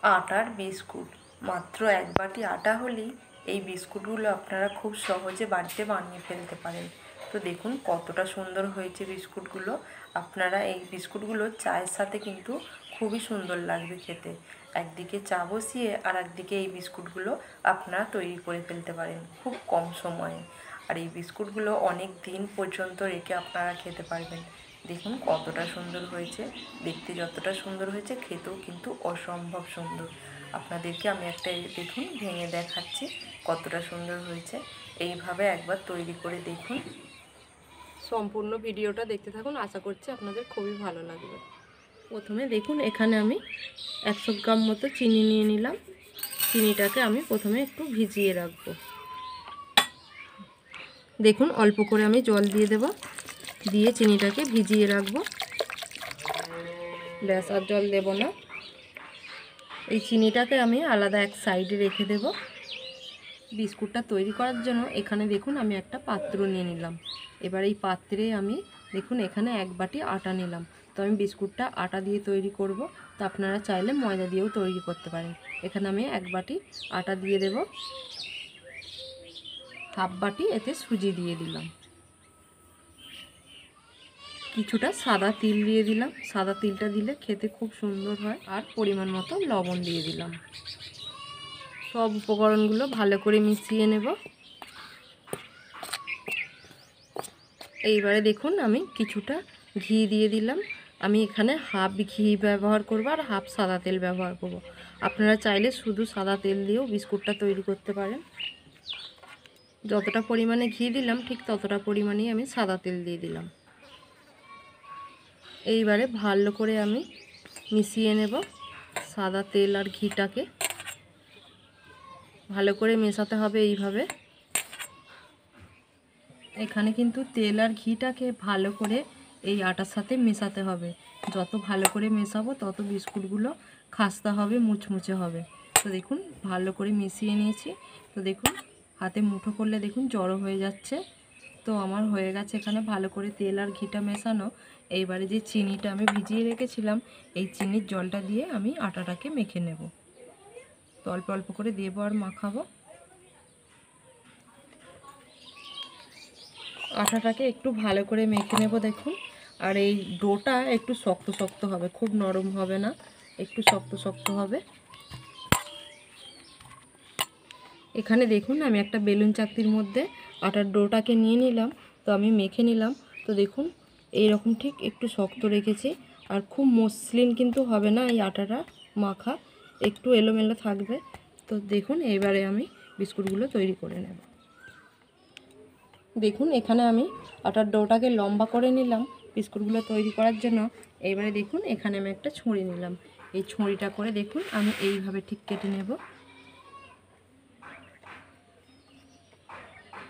আটার বিস্কুট। মাত্র এক বাটি আটা হলেই এই বিস্কুটগুলো আপনারা খুব সহজে বাড়িতে বানিয়ে ফেলতে পারেন। তো দেখুন কতটা সুন্দর হয়েছে বিস্কুটগুলো। আপনারা এই বিস্কুটগুলো চায়ের সাথে কিন্তু খুবই সুন্দর লাগবে খেতে। একদিকে চা বসিয়ে আর একদিকে এই বিস্কুটগুলো আপনারা তৈরি করে ফেলতে পারেন খুব কম সময়ে। আর এই বিস্কুটগুলো অনেক দিন পর্যন্ত রেখে আপনারা খেতে পারবেন। দেখুন কতটা সুন্দর হয়েছে, দেখতে যতটা সুন্দর হয়েছে খেতেও কিন্তু অসম্ভব সুন্দর। আপনাদেরকে আমি একটা দেখুন ভেঙে দেখাচ্ছি কতটা সুন্দর হয়েছে। এইভাবে একবার তৈরি করে দেখুন। সম্পূর্ণ ভিডিওটা দেখতে থাকুন, আশা করছি আপনাদের খুবই ভালো লাগবে। প্রথমে দেখুন এখানে আমি 100 গ্রাম মতো চিনি নিয়ে নিলাম। চিনিটাকে আমি প্রথমে একটু ভিজিয়ে রাখবো। দেখুন অল্প করে আমি জল দিয়ে দেব, দিয়ে চিনিটাকে ভিজিয়ে রাখবো। ব্যাস, আর জল দেব না। এই চিনিটাকে আমি আলাদা এক সাইডে রেখে দেব। বিস্কুটটা তৈরি করার জন্য এখানে দেখুন আমি একটা পাত্র নিয়ে নিলাম। এবার এই পাত্রে আমি দেখুন এখানে এক বাটি আটা নিলাম। তো আমি বিস্কুটটা আটা দিয়ে তৈরি করব, তো আপনারা চাইলে ময়দা দিয়েও তৈরি করতে পারেন। এখানে আমি এক বাটি আটা দিয়ে দেব, হাফ বাটি এতে সুজি দিয়ে দিলাম, কিছুটা সাদা তিল দিয়ে দিলাম। সাদা তিলটা দিলে খেতে খুব সুন্দর হয়। আর পরিমাণ মতো লবণ দিয়ে দিলাম। সব উপকরণগুলো ভালো করে মিশিয়ে নেব। এইবারে দেখুন আমি কিছুটা ঘি দিয়ে দিলাম। আমি এখানে হাফ ঘি ব্যবহার করব আর হাফ সাদা তেল ব্যবহার করব। আপনারা চাইলে শুধু সাদা তেল দিয়েও বিস্কুটটা তৈরি করতে পারেন। যতটা পরিমাণে ঘি দিলাম ঠিক ততটা পরিমাণেই আমি সাদা তেল দিয়ে দিলাম। এইবারে ভালো করে আমি মিশিয়ে নেব সাদা তেল আর ঘিটাকে। ভালো করে মেশাতে হবে এইভাবে। এখানে কিন্তু তেল আর ঘিটাকে ভালো করে এই আটার সাথে মেশাতে হবে। যত ভালো করে মেশাবো তত বিস্কুটগুলো খাস্তা হবে, মুচমুচে হবে। তো দেখুন ভালো করে মিশিয়ে নিয়েছি। তো দেখুন হাতে মুঠো করলে দেখুন জড়ো হয়ে যাচ্ছে। তো আমার হয়ে গেছে এখানে ভালো করে তেল আর ঘিটা মেশানো। এইবারে যে চিনিটা আমি ভিজিয়ে রেখেছিলাম এই চিনির জলটা দিয়ে আমি আটাটাকে মেখে নেব। তো অল্প অল্প করে দেবো আর মাখাবো। আটাটাকে একটু ভালো করে মেখে নেব দেখুন। আর এই ডোটা একটু শক্ত শক্ত হবে, খুব নরম হবে না, একটু শক্ত শক্ত হবে। এখানে দেখুন আমি একটা বেলুন চাকতির মধ্যে আটার ডোটাকে নিয়ে নিলাম। তো আমি মেখে নিলাম। তো দেখুন এইরকম ঠিক একটু শক্ত রেখেছি। আর খুব মসৃণ কিন্তু হবে না এই আটাটা মাখা, একটু এলোমেলো থাকবে। তো দেখুন এবারে আমি বিস্কুটগুলো তৈরি করে নেব। দেখুন এখানে আমি আটার ডোটাকে লম্বা করে নিলাম বিস্কুটগুলো তৈরি করার জন্য। এইবারে দেখুন এখানে আমি একটা ছুরি নিলাম। এই ছুরিটা করে দেখুন আমি এইভাবে ঠিক কেটে নেব।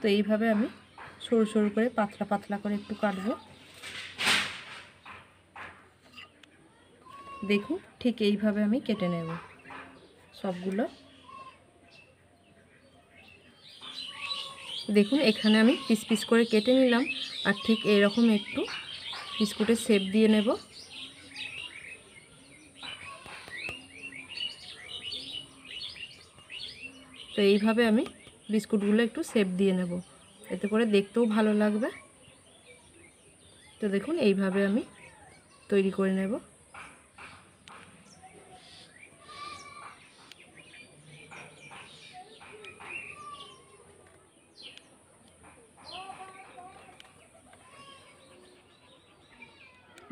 তো এইভাবে আমি সরু সরু করে পাতলা পাতলা করে একটু কাটবো। দেখুন ঠিক এইভাবে আমি কেটে নেব সবগুলো। দেখুন এখানে আমি পিস পিস করে কেটে নিলাম। আর ঠিক এরকম একটু বিস্কুটের শেপ দিয়ে নেব। তো এইভাবে আমি বিস্কুটগুলো একটু শেপ দিয়ে নেব, এতে করে দেখতেও ভালো লাগবে। তো দেখুন এইভাবে আমি তৈরি করে নেব।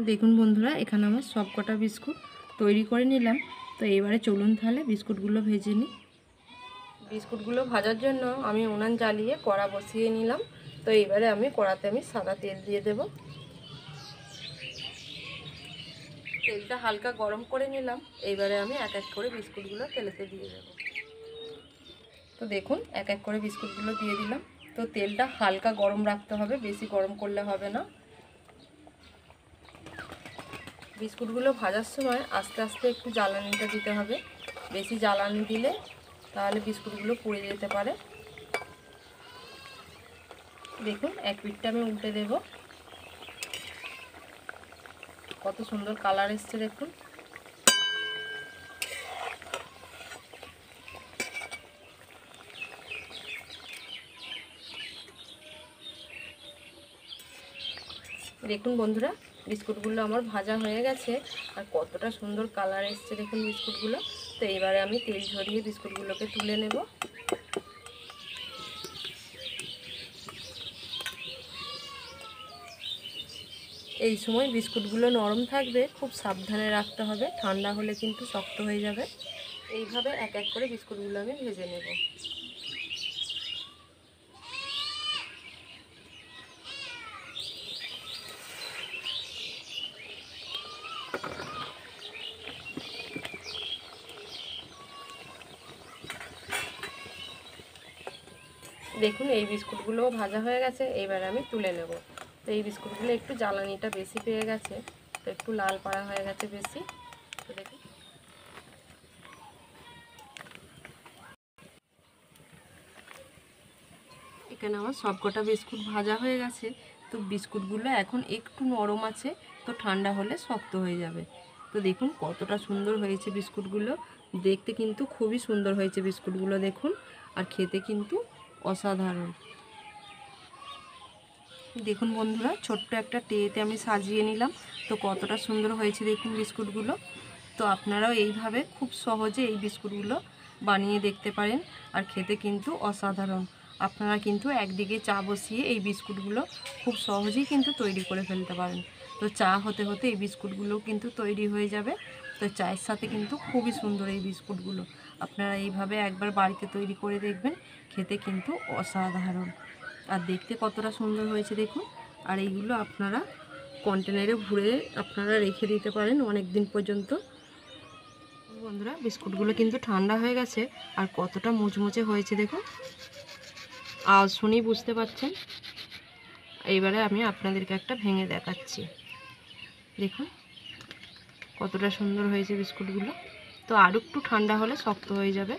দেখুন বন্ধুরা এখানে আমার সব কটা বিস্কুট তৈরি করে নিলাম। তো এবারে চলুন তাহলে বিস্কুটগুলো ভেজে নিই। বিস্কুটগুলো ভাজার জন্য আমি উনান জ্বালিয়ে কড়া বসিয়ে নিলাম। তো এবারে আমি কড়াতে আমি সাদা তেল দিয়ে দেব। তেলটা হালকা গরম করে নিলাম। এইবারে আমি এক এক করে বিস্কুটগুলো তেলেতে দিয়ে দেব। তো দেখুন এক এক করে বিস্কুটগুলো দিয়ে দিলাম। তো তেলটা হালকা গরম রাখতে হবে, বেশি গরম করলে হবে না। বিস্কুটগুলো ভাজার সময় আস্তে আস্তে একটু জ্বালানিটা দিতে হবে। বেশি জ্বালানি দিলে তাহলে বিস্কুটগুলো পুড়ে যেতে পারে। দেখুন এক পিঠটা আমি উল্টে দেব। কত সুন্দর কালার এসছে দেখুন। দেখুন বন্ধুরা, বিস্কুটগুলো আমার ভাজা হয়ে গেছে আর কতটা সুন্দর কালার এসছে দেখুন বিস্কুটগুলো। তো এইবারে আমি তেল ঝরিয়ে বিস্কুটগুলোকে তুলে নেব। এই সময় বিস্কুটগুলো নরম থাকবে, খুব সাবধানে রাখতে হবে, ঠান্ডা হলে কিন্তু শক্ত হয়ে যাবে। এইভাবে এক এক করে বিস্কুটগুলো আমি ভেজে নেব। দেখুন এই বিস্কুটগুলোও ভাজা হয়ে গেছে, এইবার আমি তুলে নেব। তো এই বিস্কুটগুলো একটু জ্বালানিটা বেশি পেয়ে গেছে, তো একটু লাল পাড়া হয়ে গেছে বেশি। তো দেখুন এখানে আমার সবকটা বিস্কুট ভাজা হয়ে গেছে। তো বিস্কুটগুলো এখন একটু নরম আছে, তো ঠান্ডা হলে শক্ত হয়ে যাবে। তো দেখুন কতটা সুন্দর হয়েছে বিস্কুটগুলো, দেখতে কিন্তু খুবই সুন্দর হয়েছে বিস্কুটগুলো দেখুন, আর খেতে কিন্তু অসাধারণ। দেখুন বন্ধুরা, ছোট্ট একটা ট্রেতে আমি সাজিয়ে নিলাম, তো কতটা সুন্দর হয়েছে দেখুন বিস্কুটগুলো। তো আপনারাও এইভাবে খুব সহজে এই বিস্কুটগুলো বানিয়ে দেখতে পারেন, আর খেতে কিন্তু অসাধারণ। আপনারা কিন্তু একদিকে চা বসিয়ে এই বিস্কুটগুলো খুব সহজেই কিন্তু তৈরি করে ফেলতে পারেন। তো চা হতে হতে এই বিস্কুটগুলো কিন্তু তৈরি হয়ে যাবে। তো চায়ের সাথে কিন্তু খুবই সুন্দর এই বিস্কুটগুলো। আপনারা এইভাবে একবার বাড়িতে তৈরি করে দেখবেন, খেতে কিন্তু অসাধারণ, আর দেখতে কতটা সুন্দর হয়েছে দেখুন। আর এইগুলো আপনারা কন্টেনারে ভরে আপনারা রেখে দিতে পারেন অনেক দিন পর্যন্ত। বন্ধুরা, বিস্কুটগুলো কিন্তু ঠান্ডা হয়ে গেছে, আর কতটা মুচমুচে হয়েছে দেখুন, আওয়াজ শুনেই বুঝতে পারছেন। এইবারে আমি আপনাদেরকে একটা ভেঙে দেখাচ্ছি, দেখুন কতটা সুন্দর হয়েছে বিস্কুটগুলো। তো আর একটু ঠান্ডা হলে শক্ত হয়ে যাবে।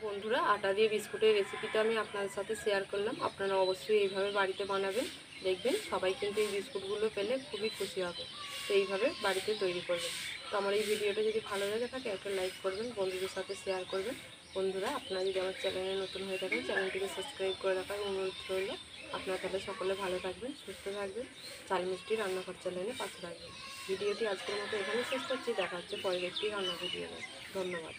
বন্ধুরা, আটা দিয়ে বিস্কুটের রেসিপিটা আমি আপনাদের সাথে শেয়ার করলাম। আপনারা অবশ্যই এইভাবে বাড়িতে বানাবেন, দেখবেন সবাই কিন্তু এই বিস্কুটগুলো পেলে খুবই খুশি হবে। তো এইভাবে বাড়িতে তৈরি করবেন। তো আমার এই ভিডিওটা যদি ভালো লেগে থাকে একটা লাইক করবেন, বন্ধুদের সাথে শেয়ার করবেন। বন্ধুরা, আপনারা যদি আমার চ্যানেলে নতুন হয়ে থাকেন চ্যানেলটিকে সাবস্ক্রাইব করে রাখার অনুরোধ রইল। আপনারা তাহলে সকলে ভালো থাকবেন, সুস্থ থাকবেন, চাল মিষ্টি রান্নাঘর চ্যানেলে পাশে থাকবেন। ভিডিওটি আজকের মতো এখানে শেষ করছি, দেখা হচ্ছে পরের একটি রান্না ভিডিও। ধন্যবাদ।